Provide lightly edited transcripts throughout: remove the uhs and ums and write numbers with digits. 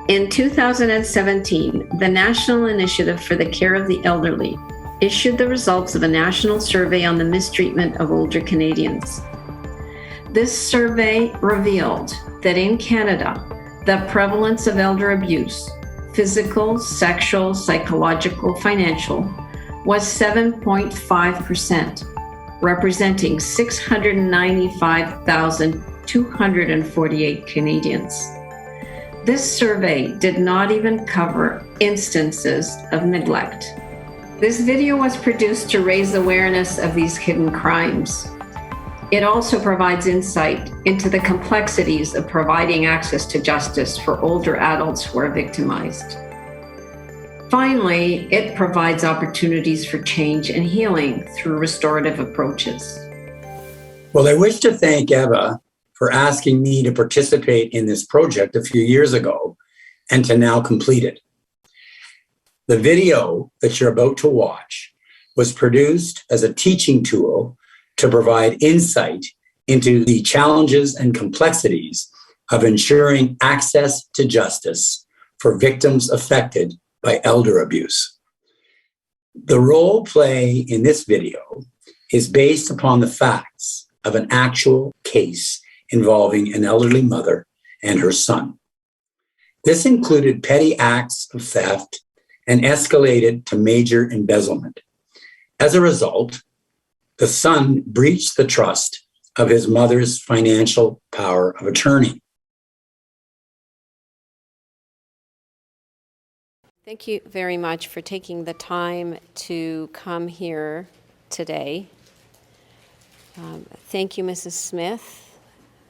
In 2017, the National Initiative for the Care of the Elderly issued the results of a national survey on the mistreatment of older Canadians. This survey revealed that in Canada, the prevalence of elder abuse, physical, sexual, psychological, financial, was 7.5%, representing 695,248 Canadians. This survey did not even cover instances of neglect. This video was produced to raise awareness of these hidden crimes. It also provides insight into the complexities of providing access to justice for older adults who are victimized. Finally, it provides opportunities for change and healing through restorative approaches. Well, I wish to thank Eva for asking me to participate in this project a few years ago and to now complete it. The video that you're about to watch was produced as a teaching tool to provide insight into the challenges and complexities of ensuring access to justice for victims affected by elder abuse. The role play in this video is based upon the facts of an actual case involving an elderly mother and her son. This included petty acts of theft and escalated to major embezzlement. As a result, the son breached the trust of his mother's financial power of attorney. Thank you very much for taking the time to come here today. Thank you, Mrs. Smith.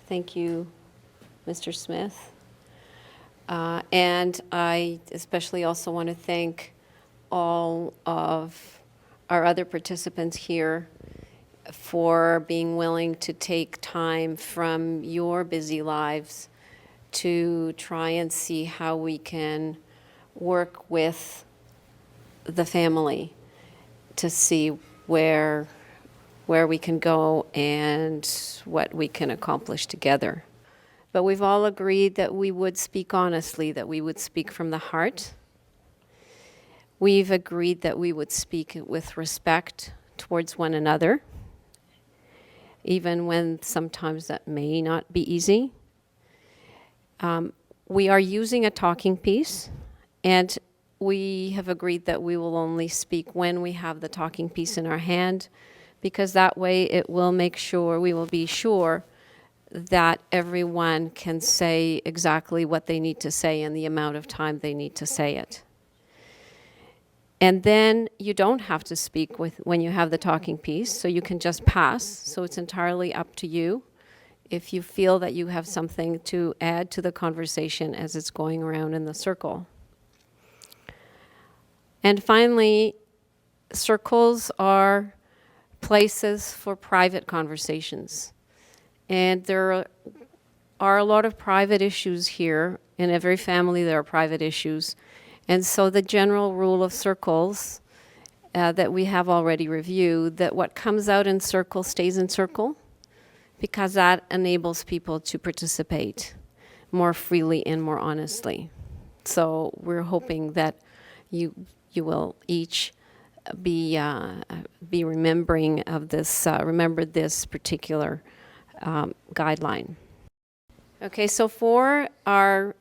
Thank you, Mr. Smith. And I especially also want to thank all of our other participants here for being willing to take time from your busy lives to try and see how we can work with the family to see where we can go and what we can accomplish together. But we've all agreed that we would speak honestly, that we would speak from the heart. We've agreed that we would speak with respect towards one another, even when sometimes that may not be easy. We are using a talking piece, and we have agreed that we will only speak when we have the talking piece in our hand, because that way it will make sure, we will be sure that everyone can say exactly what they need to say in the amount of time they need to say it. And then you don't have to speak when you have the talking piece, so you can just pass. So it's entirely up to you if you feel that you have something to add to the conversation as it's going around in the circle. And finally, circles are places for private conversations. And there are a lot of private issues here. In every family there are private issues. And so the general rule of circles that we have already reviewed, that what comes out in circle stays in circle, because that enables people to participate more freely and more honestly. So we're hoping that you will each be remembering of this, remember this particular guideline. Okay, so for our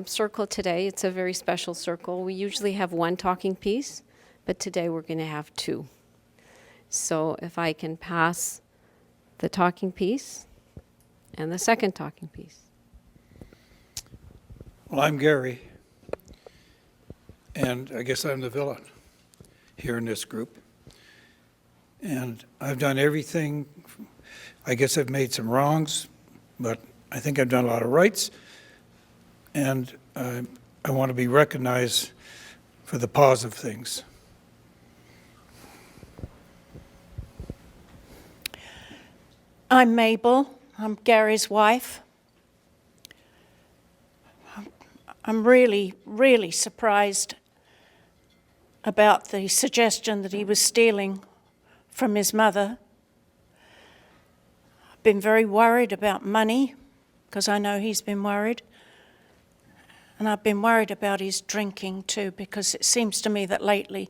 circle today, it's a very special circle. We usually have one talking piece, but today we're going to have two. So if I can pass the talking piece and the second talking piece. Well, I'm Gary, and I guess I'm the villain here in this group. And I've done everything. I guess I've made some wrongs, but I think I've done a lot of rights. And I want to be recognized for the positive things. I'm Mabel. I'm Gary's wife. I'm really, really surprised about the suggestion that he was stealing from his mother. I've been very worried about money, because I know he's been worried. And I've been worried about his drinking too, because it seems to me that lately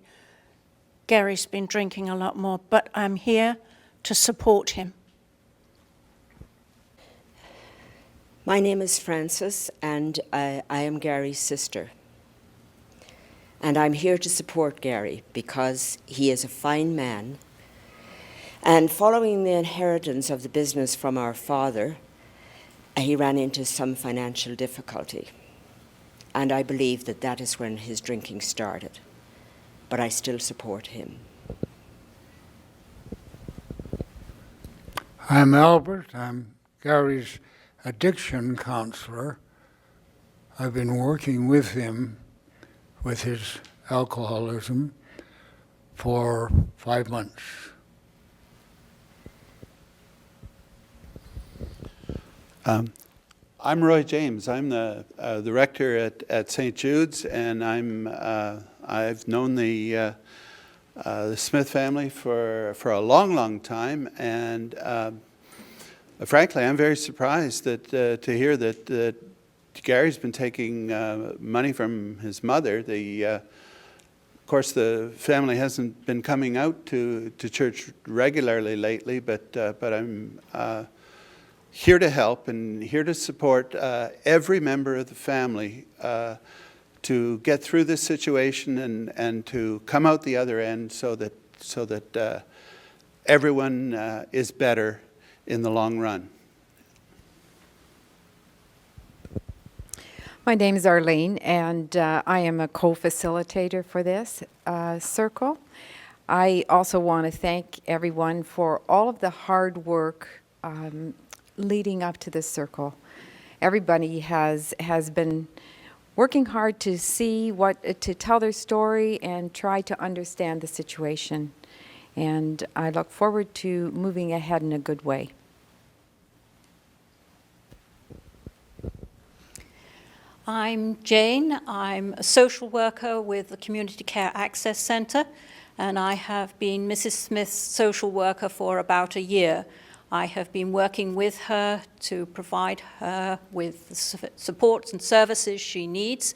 Gary's been drinking a lot more, but I'm here to support him. My name is Frances, and I am Gary's sister. And I'm here to support Gary because he is a fine man. And following the inheritance of the business from our father, he ran into some financial difficulty. And I believe that that is when his drinking started. But I still support him. I'm Albert. I'm Gary's addiction counselor. I've been working with him with his alcoholism for 5 months. I'm Roy James. I'm the rector at St. Jude's, and I've known the Smith family for a long time, and frankly, I'm very surprised to hear that Gary's been taking money from his mother. Of course, the family hasn't been coming out to church regularly lately, but I'm here to help and here to support every member of the family to get through this situation and to come out the other end so that everyone is better in the long run. My name is Arlene, and I am a co-facilitator for this circle. I also want to thank everyone for all of the hard work leading up to this circle. Everybody has been working hard to to tell their story and try to understand the situation. And I look forward to moving ahead in a good way. I'm Jane. I'm a social worker with the Community Care Access Centre, and I have been Mrs. Smith's social worker for about a year. I have been working with her to provide her with the supports and services she needs.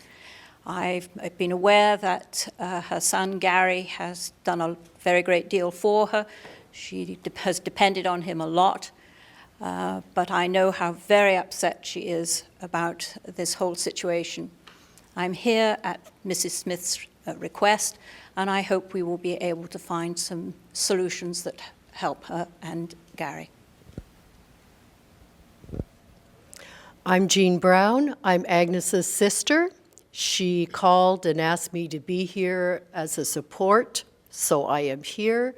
I've been aware that her son Gary has done a very great deal for her. She has depended on him a lot. But I know how very upset she is about this whole situation. I'm here at Mrs. Smith's request, and I hope we will be able to find some solutions that help her and Gary. I'm Jean Brown. I'm Agnes's sister. She called and asked me to be here as a support, so I am here.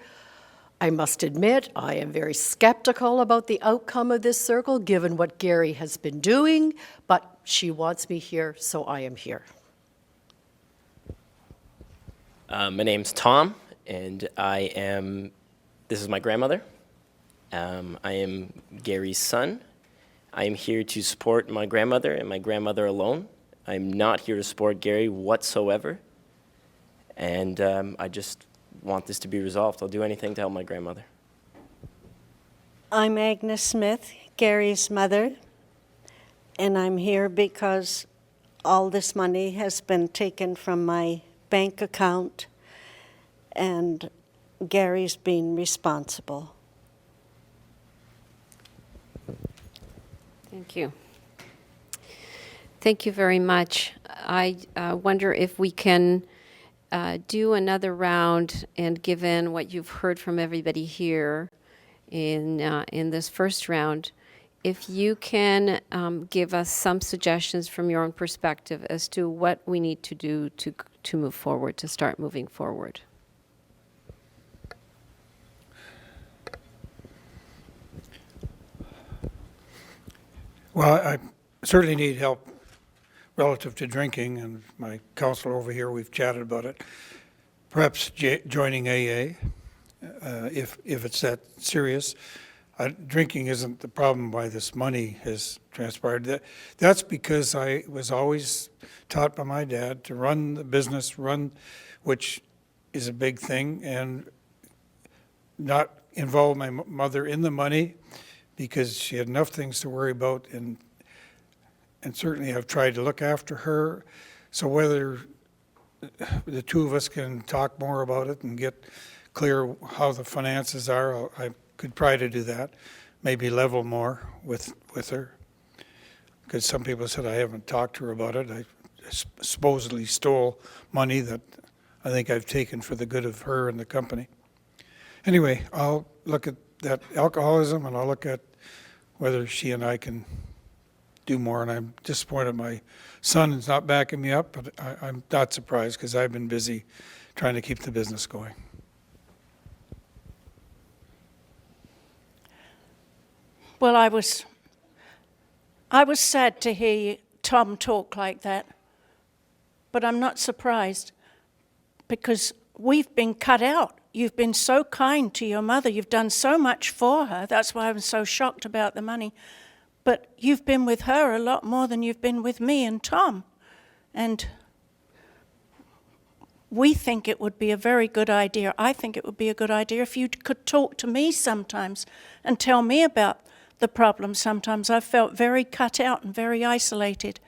I must admit, I am very skeptical about the outcome of this circle, given what Gary has been doing, but she wants me here, so I am here. My name's Tom, and this is my grandmother. I am Gary's son. I am here to support my grandmother and my grandmother alone. I'm not here to support Gary whatsoever, and I just want this to be resolved. I'll do anything to help my grandmother. I'm Agnes Smith, Gary's mother, and I'm here because all this money has been taken from my bank account, and Gary's been responsible. Thank you. Thank you very much. I wonder if we can do another round, and given what you've heard from everybody here in this first round, if you can give us some suggestions from your own perspective as to what we need to do to move forward, to start moving forward. Well, I certainly need help relative to drinking, and my counselor over here, we've chatted about it. Perhaps joining AA, if it's that serious. Drinking isn't the problem why this money has transpired. That's because I was always taught by my dad to run the business, which is a big thing, and not involve my mother in the money because she had enough things to worry about, and and certainly I've tried to look after her. So whether the two of us can talk more about it and get clear how the finances are, I could try to do that. Maybe level more with her. Because some people said I haven't talked to her about it. I supposedly stole money that I think I've taken for the good of her and the company. Anyway, I'll look at that alcoholism, and I'll look at whether she and I can do more. And I'm disappointed my son is not backing me up, but I'm not surprised because I've been busy trying to keep the business going. Well, I was sad to hear Tom talk like that, but I'm not surprised because we've been cut out. You've been so kind to your mother. You've done so much for her. That's why I'm so shocked about the money. But you've been with her a lot more than you've been with me and Tom. And we think it would be a very good idea. I think it would be a good idea if you could talk to me sometimes and tell me about the problem. Sometimes I've felt very cut out and very isolated.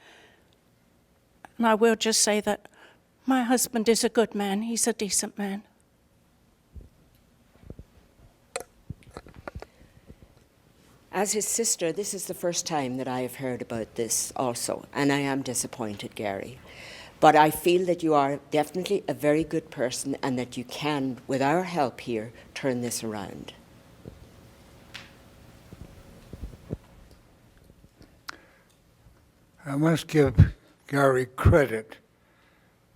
And I will just say that my husband is a good man. He's a decent man. As his sister, this is the first time that I have heard about this also, and I am disappointed, Gary. But I feel that you are definitely a very good person and that you can, with our help here, turn this around. I must give Gary credit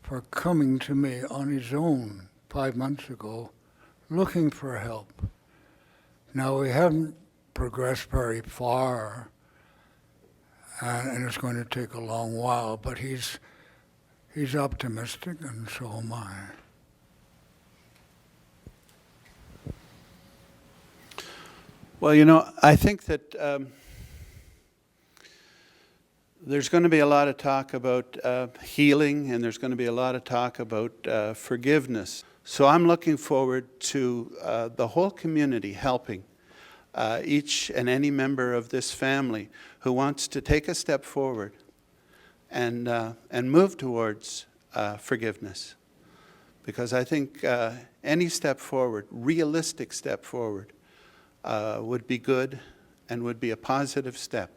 for coming to me on his own 5 months ago, looking for help. Now, we haven't progressed very far, and it's going to take a long while, but he's optimistic, and so am I. Well, you know, I think that there's going to be a lot of talk about healing, and there's going to be a lot of talk about forgiveness. So I'm looking forward to the whole community helping each and any member of this family who wants to take a step forward and move towards forgiveness. Because I think any step forward, realistic step forward, would be good and would be a positive step.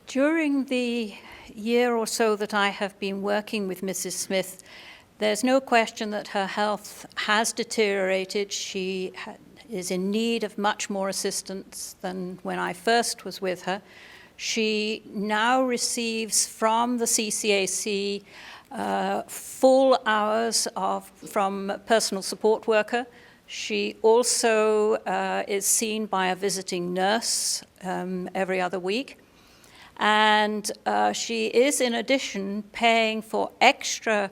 During the year or so that I have been working with Mrs. Smith, there's no question that her health has deteriorated. She is in need of much more assistance than when I first was with her. She now receives from the CCAC full hours from a personal support worker. She also is seen by a visiting nurse every other week. And she is, in addition, paying for extra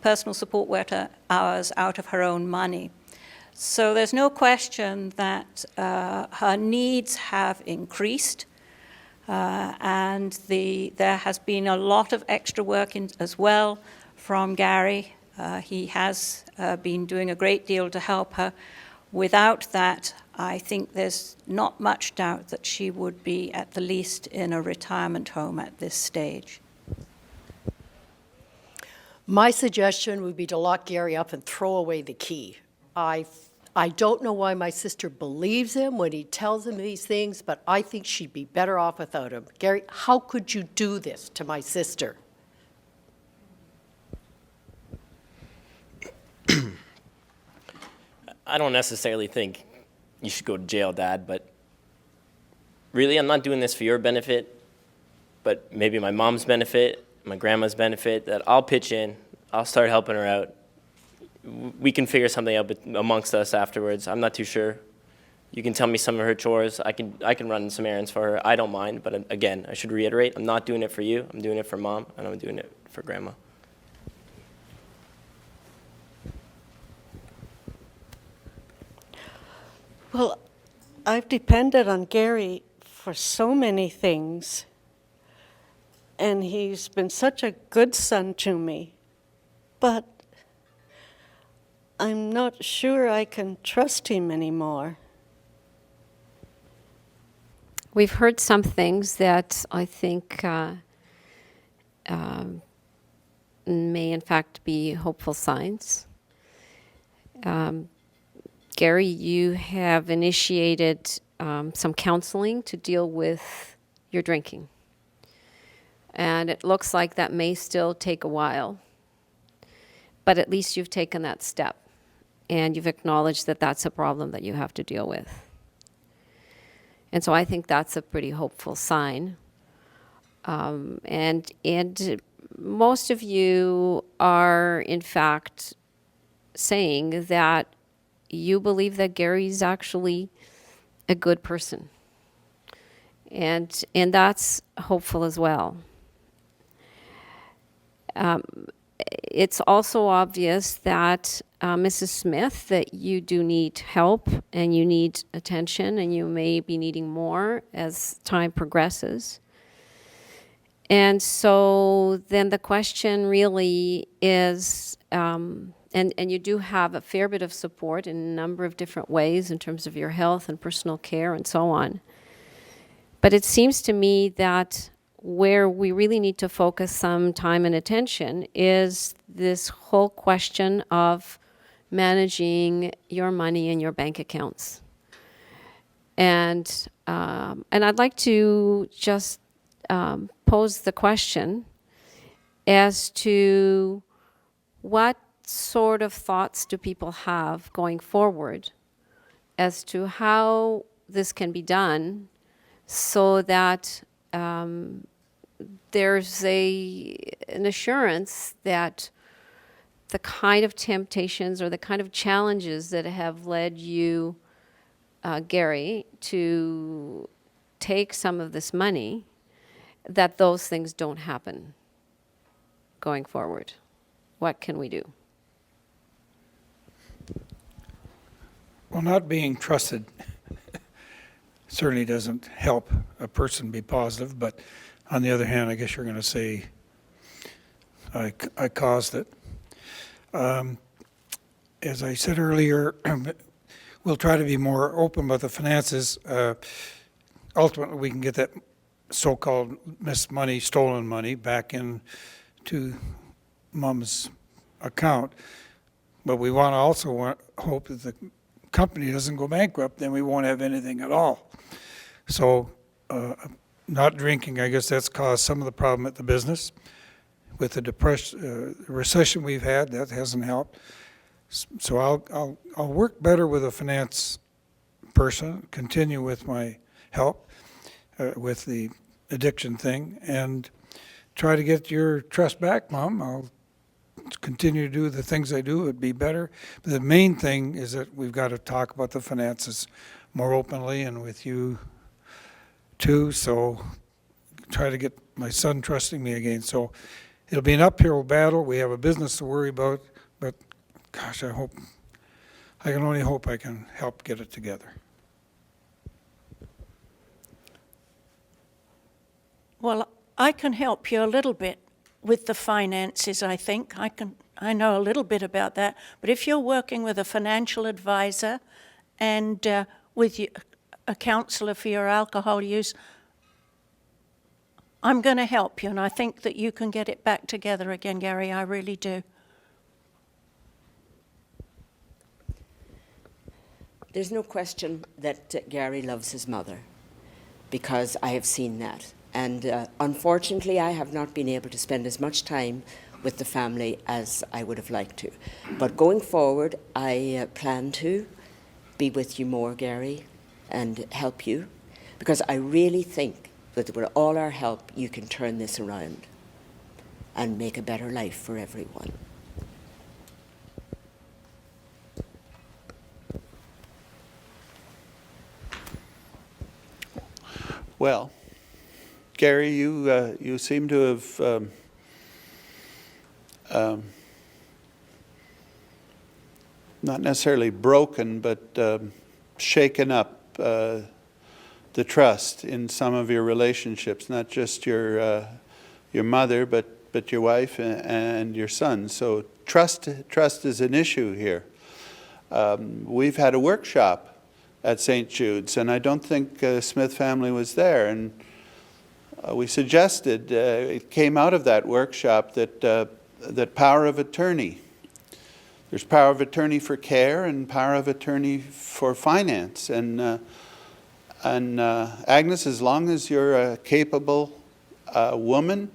personal support worker hours out of her own money. So there's no question that her needs have increased, and there has been a lot of extra work as well from Gary. He has been doing a great deal to help her. Without that, I think there's not much doubt that she would be at the least in a retirement home at this stage. My suggestion would be to lock Gary up and throw away the key. I don't know why my sister believes him when he tells him these things, but I think she'd be better off without him. Gary, how could you do this to my sister? I don't necessarily think you should go to jail, Dad, but really I'm not doing this for your benefit, but maybe my mom's benefit, my grandma's benefit, that I'll pitch in, I'll start helping her out. We can figure something out amongst us afterwards. I'm not too sure. You can tell me some of her chores. I can run some errands for her. I don't mind, but again, I should reiterate, I'm not doing it for you. I'm doing it for Mom, and I'm doing it for Grandma. Well, I've depended on Gary for so many things, and he's been such a good son to me. But I'm not sure I can trust him anymore. We've heard some things that I think may in fact be hopeful signs. Gary, you have initiated some counseling to deal with your drinking. And it looks like that may still take a while, but at least you've taken that step and you've acknowledged that that's a problem that you have to deal with. And so I think that's a pretty hopeful sign. And most of you are, in fact, saying that you believe that Gary's actually a good person. And that's hopeful as well. It's also obvious that, Mrs. Smith, that you do need help and you need attention and you may be needing more as time progresses. And so then the question really is, and you do have a fair bit of support in a number of different ways in terms of your health and personal care and so on. But it seems to me that where we really need to focus some time and attention is this whole question of managing your money in your bank accounts. And I'd like to just pose the question as to what sort of thoughts do people have going forward as to how this can be done so that there's an assurance that the kind of temptations or the kind of challenges that have led you, Gary, to take some of this money, that those things don't happen going forward. What can we do? Well, not being trusted certainly doesn't help a person be positive, but on the other hand, I guess you're going to say I caused it. As I said earlier, we'll try to be more open about the finances. Ultimately, we can get that so-called missed money, stolen money, back into Mom's account. But we want to also hope that the company doesn't go bankrupt, then we won't have anything at all. So not drinking, I guess that's caused some of the problem at the business. With the recession we've had, that hasn't helped. So I'll work better with a finance person, continue with my help with the addiction thing, and try to get your trust back, Mom. I'll continue to do the things I do. It'd be better. But the main thing is that we've got to talk about the finances more openly and with you too. So try to get my son trusting me again. So it'll be an uphill battle. We have a business to worry about, but gosh, I can only hope I can help get it together. Well, I can help you a little bit with the finances, I think. I know a little bit about that. But if you're working with a financial advisor and with a counselor for your alcohol use, I'm going to help you, and I think that you can get it back together again, Gary. I really do. There's no question that Gary loves his mother, because I have seen that. And unfortunately, I have not been able to spend as much time with the family as I would have liked to. But going forward, I plan to be with you more, Gary, and help you, because I really think that with all our help, you can turn this around and make a better life for everyone. Well, Gary, you seem to have not necessarily broken, but shaken up the trust in some of your relationships, not just your mother, but your wife and your son. So trust is an issue here. We've had a workshop at St. Jude's, and I don't think the Smith family was there. And we suggested, it came out of that workshop, that power of attorney. There's power of attorney for care and power of attorney for finance. And Agnes, as long as you're a capable woman,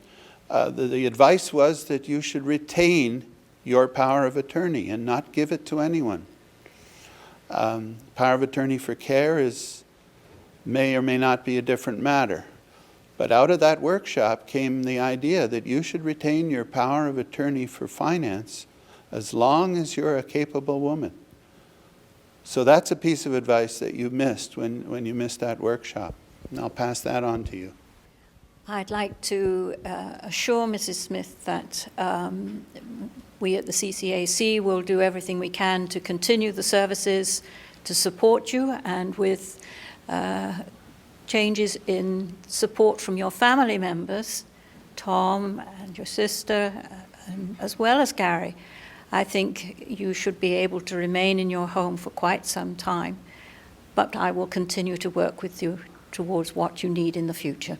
the advice was that you should retain your power of attorney and not give it to anyone. Power of attorney for care may or may not be a different matter. But out of that workshop came the idea that you should retain your power of attorney for finance as long as you're a capable woman. So that's a piece of advice that you missed when you missed that workshop. And I'll pass that on to you. I'd like to assure Mrs. Smith that we at the CCAC will do everything we can to continue the services to support you, and with changes in support from your family members, Tom and your sister, as well as Gary, I think you should be able to remain in your home for quite some time. But I will continue to work with you towards what you need in the future.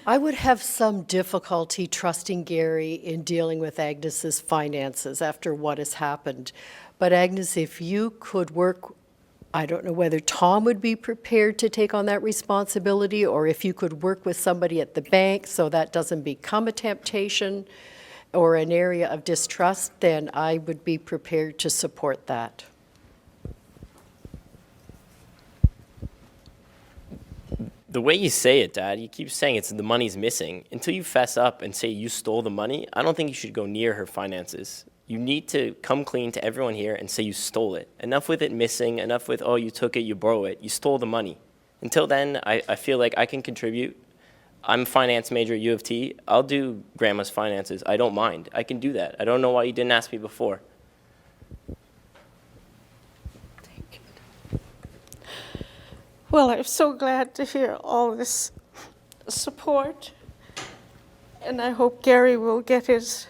I would have some difficulty trusting Gary in dealing with Agnes's finances after what has happened. But Agnes, if you could work, I don't know whether Tom would be prepared to take on that responsibility, or if you could work with somebody at the bank so that doesn't become a temptation or an area of distrust, then I would be prepared to support that. The way you say it, Dad, you keep saying the money's missing. Until you fess up and say you stole the money, I don't think you should go near her finances. You need to come clean to everyone here and say you stole it. Enough with it missing, enough with, oh, you took it, you borrowed it. You stole the money. Until then, I feel like I can contribute. I'm a finance major at U of T. I'll do Grandma's finances. I don't mind. I can do that. I don't know why you didn't ask me before. Well, I'm so glad to hear all this support, and I hope Gary will get his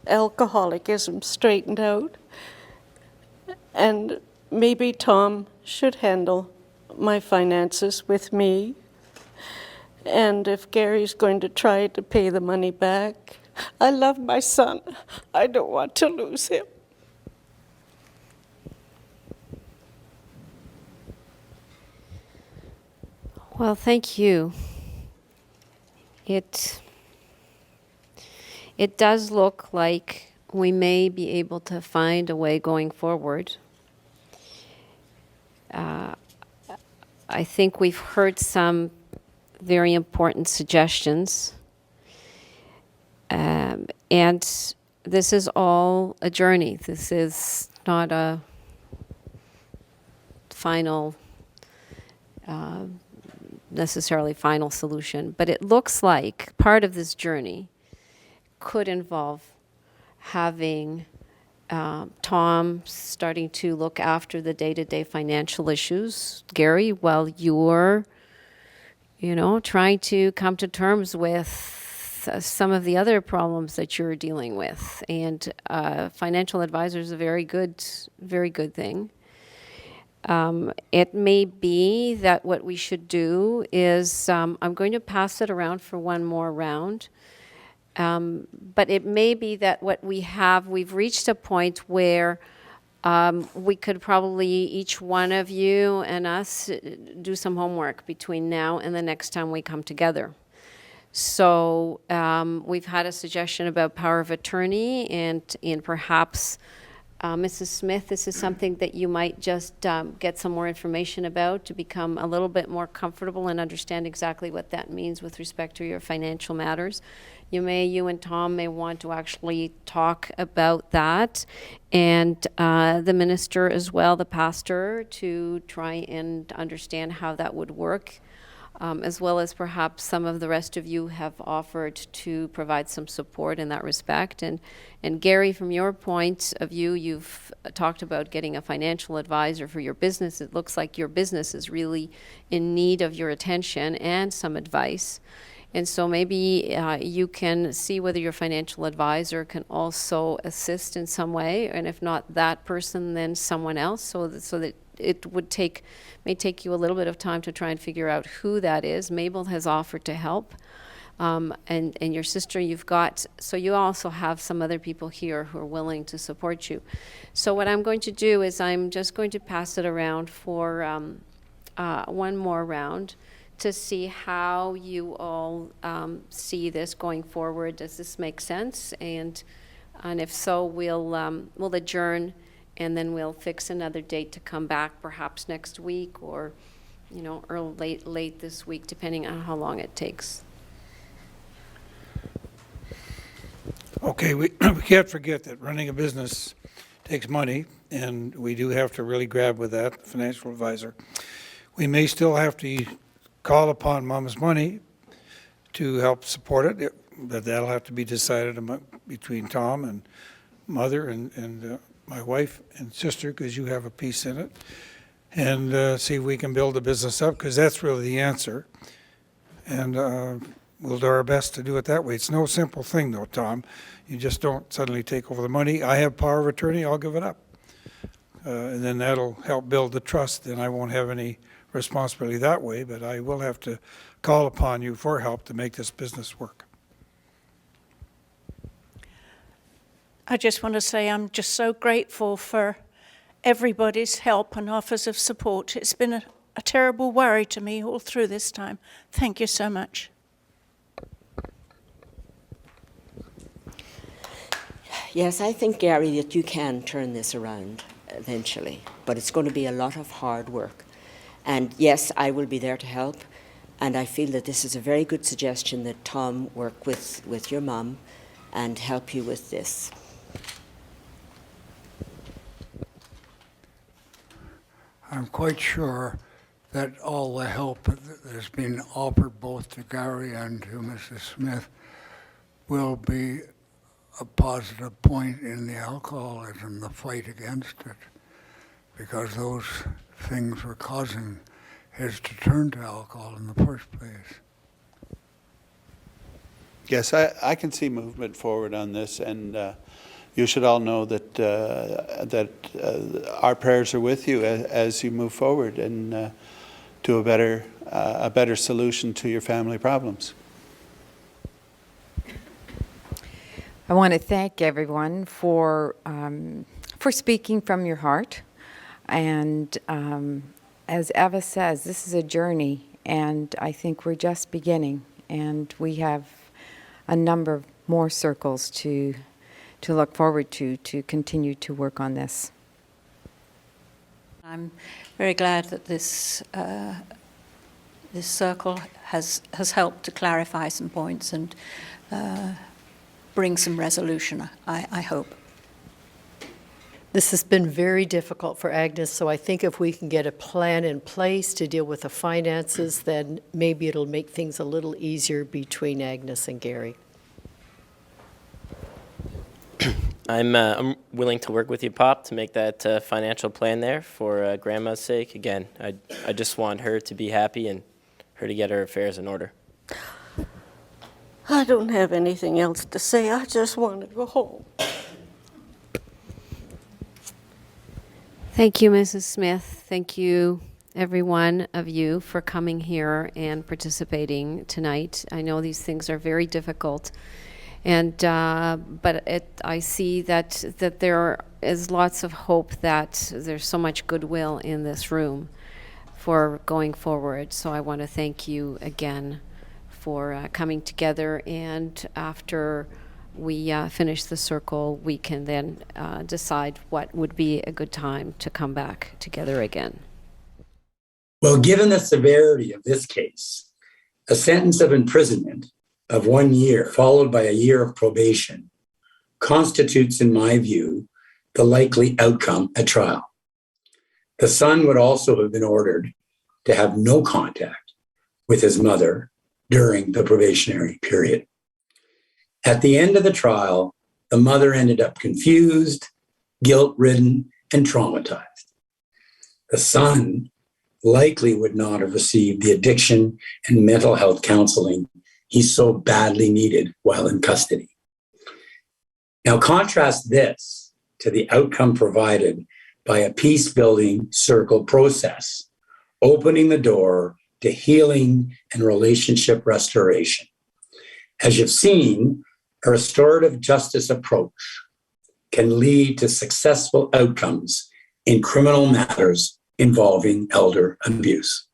alcoholism straightened out, and maybe Tom should handle my finances with me, and if Gary's going to try to pay the money back, I love my son. I don't want to lose him. Well, thank you. It does look like we may be able to find a way going forward. I think we've heard some very important suggestions. And this is all a journey. This is not a final necessarily final solution, but it looks like part of this journey could involve having Tom starting to look after the day-to-day financial issues, Gary, while you're, trying to come to terms with some of the other problems that you're dealing with. And financial advisor is a very good thing. It may be that what we should do is, I'm going to pass it around for one more round, but it may be that what we've reached a point where we could probably, each one of you and us, do some homework between now and the next time we come together. So we've had a suggestion about power of attorney, and perhaps Mrs. Smith, this is something that you might just get some more information about to become a little bit more comfortable and understand exactly what that means with respect to your financial matters. You and Tom may want to actually talk about that, and the minister as well, the pastor, to try and understand how that would work. As well as perhaps some of the rest of you have offered to provide some support in that respect. And Gary, from your point of view, you've talked about getting a financial advisor for your business. It looks like your business is really in need of your attention and some advice. And so maybe you can see whether your financial advisor can also assist in some way, and if not that person, then someone else, so that it may take you a little bit of time to try and figure out who that is. Mabel has offered to help. And your sister, so you also have some other people here who are willing to support you. So what I'm going to do is I'm just going to pass it around for one more round to see how you all see this going forward. Does this make sense? And if so, we'll adjourn, and then we'll fix another date to come back, perhaps next week, or early late this week, depending on how long it takes. Okay, we can't forget that running a business takes money, and we do have to really grab with that financial advisor. We may still have to call upon Mom's money to help support it, but that'll have to be decided between Tom and Mother and my wife and sister, because you have a piece in it, and see if we can build the business up, because that's really the answer. And we'll do our best to do it that way. It's no simple thing, though, Tom. You just don't suddenly take over the money. I have power of attorney, I'll give it up. And then that'll help build the trust, and I won't have any responsibility that way, but I will have to call upon you for help to make this business work. I just want to say I'm just so grateful for everybody's help and offers of support. It's been a terrible worry to me all through this time. Thank you so much. Yes, I think, Gary, that you can turn this around eventually, but it's going to be a lot of hard work. And yes, I will be there to help, and I feel that this is a very good suggestion that Tom work with your mum and help you with this. I'm quite sure that all the help that has been offered both to Gary and to Mrs. Smith will be a positive point in the alcoholism, the fight against it, because those things were causing his to turn to alcohol in the first place. Yes, I can see movement forward on this, and you should all know that our prayers are with you as you move forward and to a better solution to your family problems. I want to thank everyone for speaking from your heart. And as Eva says, this is a journey, and I think we're just beginning. And we have a number more circles to look forward to continue to work on this. I'm very glad that this circle has helped to clarify some points and bring some resolution, I hope. This has been very difficult for Agnes, so I think if we can get a plan in place to deal with the finances, then maybe it'll make things a little easier between Agnes and Gary. I'm willing to work with you, Pop, to make that financial plan there for Grandma's sake. Again, I just want her to be happy and her to get her affairs in order. I don't have anything else to say. I just want to go home. Thank you, Mrs. Smith. Thank you, every one of you, for coming here and participating tonight. I know these things are very difficult, and but I see that there is lots of hope, that there's so much goodwill in this room for going forward. So I want to thank you again for coming together, and after we finish the circle, we can then decide what would be a good time to come back together again. Well, given the severity of this case, a sentence of imprisonment of 1 year, followed by a year of probation, constitutes, in my view, the likely outcome at trial. The son would also have been ordered to have no contact with his mother during the probationary period. At the end of the trial, the mother ended up confused, guilt-ridden, and traumatized. The son likely would not have received the addiction and mental health counseling he so badly needed while in custody. Now, contrast this to the outcome provided by a peace-building circle process, opening the door to healing and relationship restoration. As you've seen, a restorative justice approach can lead to successful outcomes in criminal matters involving elder abuse.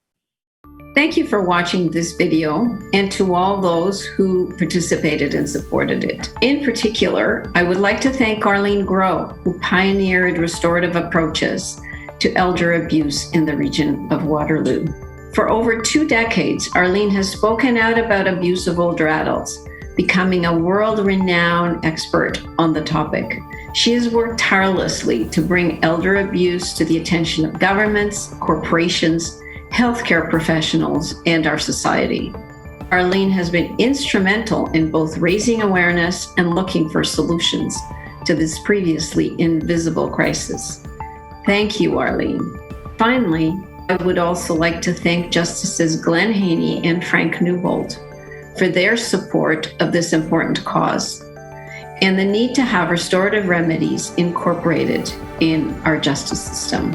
Thank you for watching this video, and to all those who participated and supported it. In particular, I would like to thank Arlene Groh, who pioneered restorative approaches to elder abuse in the region of Waterloo. For over 2 decades, Arlene has spoken out about abuse of older adults, becoming a world-renowned expert on the topic. She has worked tirelessly to bring elder abuse to the attention of governments, corporations, healthcare professionals, and our society. Arlene has been instrumental in both raising awareness and looking for solutions to this previously invisible crisis. Thank you, Arlene. Finally, I would also like to thank Justices Glenn Haney and Frank Newbold for their support of this important cause and the need to have restorative remedies incorporated in our justice system.